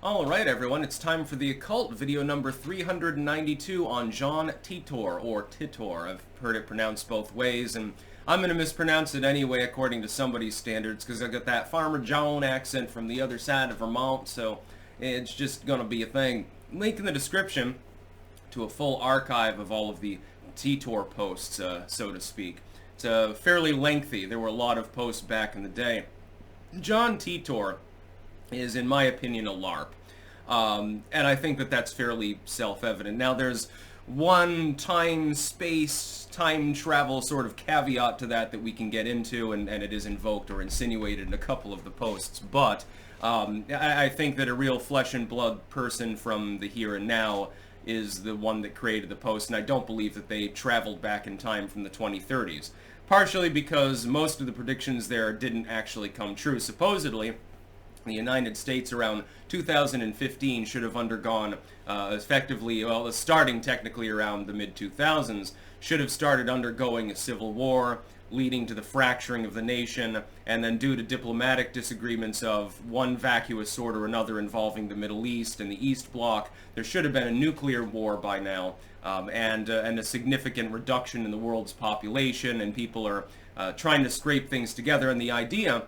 Alright everyone, it's time for the Occult video number 392 on John Titor, or Titor. I've heard it pronounced both ways, and I'm going to mispronounce it anyway according to somebody's standards, because I got that Farmer John accent from the other side of Vermont, so it's just going to be a thing. Link in the description to a full archive of all of the Titor posts, so to speak. It's fairly lengthy. There were a lot of posts back in the day. John Titor is, in my opinion, a LARP. And I think that that's fairly self-evident. Now, there's one time, space, time travel sort of caveat to that we can get into, and it is invoked or insinuated in a couple of the posts. But I think that a real flesh and blood person from the here and now is the one that created the post, and I don't believe that they traveled back in time from the 2030s. Partially because most of the predictions there didn't actually come true. Supposedly, the United States around 2015 should have undergone effectively, well, starting technically around the mid-2000s, should have started undergoing a civil war, leading to the fracturing of the nation, and then due to diplomatic disagreements of one vacuous sort or another involving the Middle East and the East Bloc, there should have been a nuclear war by now, and a significant reduction in the world's population, and people are trying to scrape things together, and the idea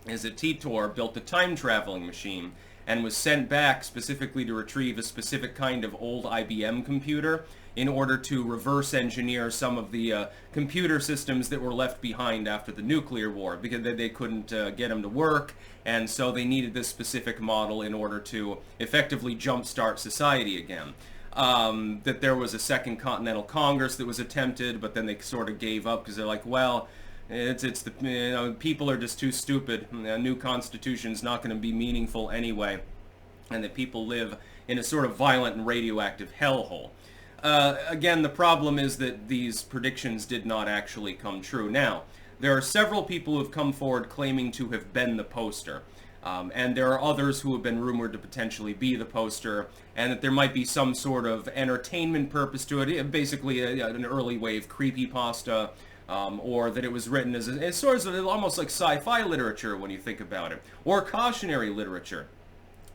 is that Titor built a time-traveling machine and was sent back specifically to retrieve a specific kind of old IBM computer in order to reverse engineer some of the computer systems that were left behind after the nuclear war, because they couldn't get them to work, and so they needed this specific model in order to effectively jumpstart society again. That there was a Second Continental Congress that was attempted, but then they sort of gave up because they're like, well, it's the people are just too stupid. A new constitution's not going to be meaningful anyway, and that people live in a sort of violent and radioactive hellhole. Again, the problem is that these predictions did not actually come true. Now, there are several people who have come forward claiming to have been the poster. And there are others who have been rumored to potentially be the poster, and that there might be some sort of entertainment purpose to it, basically an early wave creepypasta, or that it was written as sort of almost like sci-fi literature when you think about it, or cautionary literature.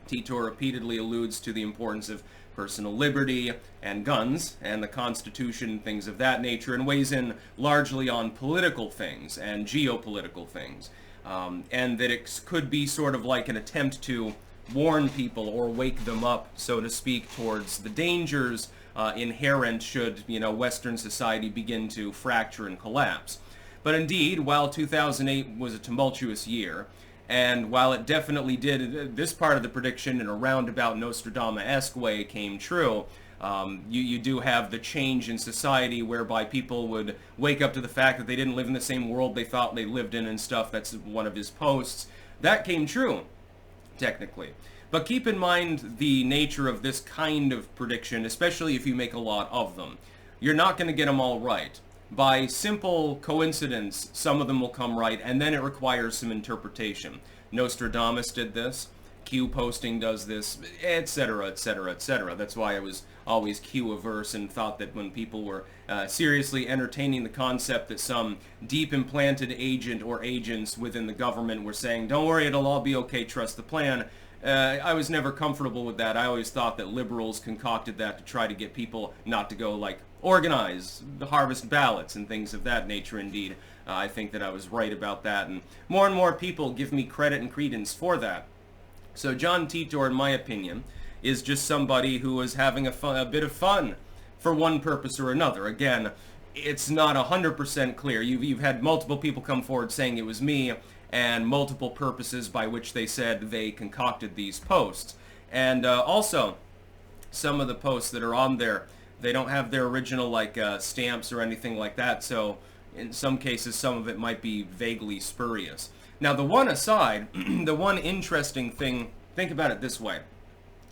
Titor repeatedly alludes to the importance of personal liberty and guns and the Constitution, things of that nature, and weighs in largely on political things and geopolitical things. And that it could be sort of like an attempt to warn people or wake them up, so to speak, towards the dangers inherent should, Western society begin to fracture and collapse. But indeed, while 2008 was a tumultuous year, and while it definitely did, this part of the prediction in a roundabout Nostradamus-esque way came true, you do have the change in society whereby people would wake up to the fact that they didn't live in the same world they thought they lived in and stuff. That's one of his posts. That came true, technically. But keep in mind the nature of this kind of prediction, especially if you make a lot of them. You're not going to get them all right. By simple coincidence, some of them will come right, and then it requires some interpretation. Nostradamus did this. Q posting does this, etc., etc., etc. That's why I was always Q-averse and thought that when people were seriously entertaining the concept that some deep implanted agent or agents within the government were saying, don't worry, it'll all be okay, trust the plan, I was never comfortable with that. I always thought that liberals concocted that to try to get people not to go, like, organize, harvest ballots, and things of that nature. Indeed, I think that I was right about that, and more people give me credit and credence for that. So John Titor, in my opinion, is just somebody who is having a bit of fun for one purpose or another. Again, it's not 100% clear. You've had multiple people come forward saying it was me, and multiple purposes by which they said they concocted these posts. And also, some of the posts that are on there, they don't have their original stamps or anything like that, so in some cases some of it might be vaguely spurious. Now, the one aside, the one interesting thing, think about it this way.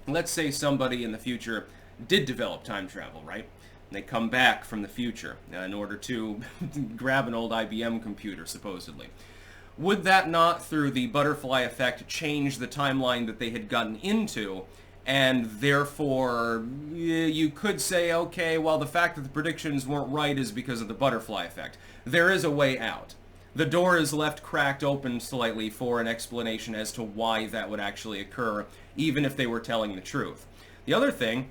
Let's say somebody in the future did develop time travel, right? And they come back from the future in order to grab an old IBM computer, supposedly. Would that not, through the butterfly effect, change the timeline that they had gotten into? And therefore, you could say, okay, well, the fact that the predictions weren't right is because of the butterfly effect. There is a way out. the door is left cracked open slightly for an explanation as to why that would actually occur, even if they were telling the truth. The other thing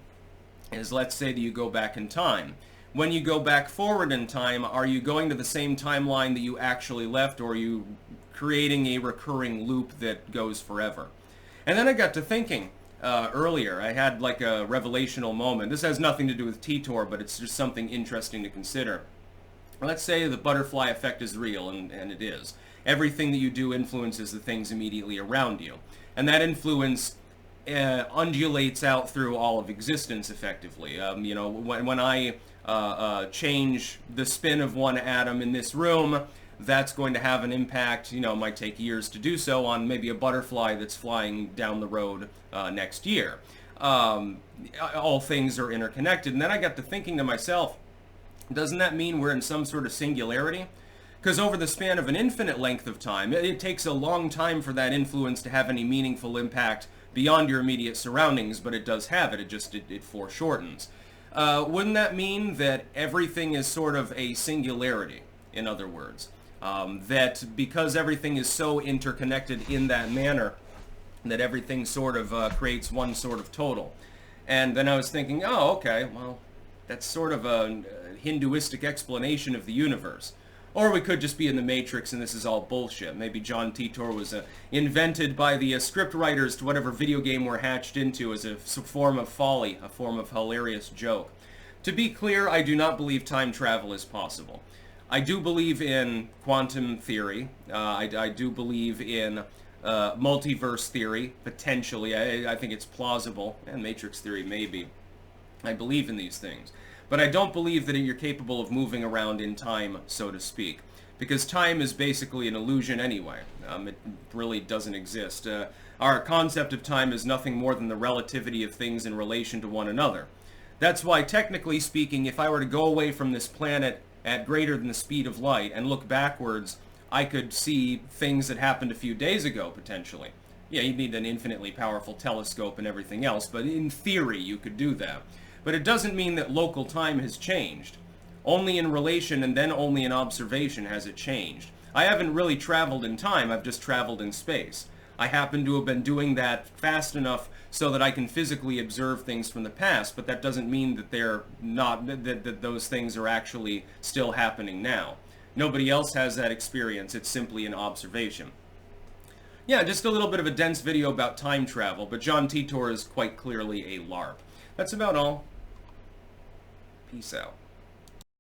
is, let's say that you go back in time. When you go back forward in time, are you going to the same timeline that you actually left, or are you creating a recurring loop that goes forever? And then I got to thinking earlier. I had like a revelational moment. This has nothing to do with Titor, but it's just something interesting to consider. Let's say the butterfly effect is real, and it is. Everything that you do influences the things immediately around you. And that influence undulates out through all of existence, effectively. You know, when I change the spin of one atom in this room, that's going to have an impact, you know, it might take years to do so, on maybe a butterfly that's flying down the road next year. All things are interconnected. And then I got to thinking to myself, doesn't that mean we're in some sort of singularity? Because over the span of an infinite length of time, it takes a long time for that influence to have any meaningful impact beyond your immediate surroundings, but it does have it. It foreshortens. Wouldn't that mean that everything is sort of a singularity, in other words? That because everything is so interconnected in that manner, that everything sort of creates one sort of total. And then I was thinking, oh, okay, well, that's sort of a Hinduistic explanation of the universe. Or we could just be in the Matrix and this is all bullshit. Maybe John Titor was invented by the script writers to whatever video game we're hatched into as a form of folly, a form of hilarious joke. To be clear, I do not believe time travel is possible. I do believe in quantum theory. I do believe in multiverse theory, potentially. I think it's plausible. And Matrix theory, maybe. I believe in these things. But I don't believe that you're capable of moving around in time, so to speak. Because time is basically an illusion anyway. It really doesn't exist. Our concept of time is nothing more than the relativity of things in relation to one another. That's why, technically speaking, if I were to go away from this planet at greater than the speed of light and look backwards, I could see things that happened a few days ago, potentially. Yeah, you'd need an infinitely powerful telescope and everything else, but in theory you could do that. But it doesn't mean that local time has changed. Only in relation and then only in observation has it changed. I haven't really traveled in time, I've just traveled in space. I happen to have been doing that fast enough so that I can physically observe things from the past, but that doesn't mean that they're not, that those things are actually still happening now. Nobody else has that experience, it's simply an observation. Yeah, just a little bit of a dense video about time travel, but John Titor is quite clearly a LARP. That's about all. Peace out.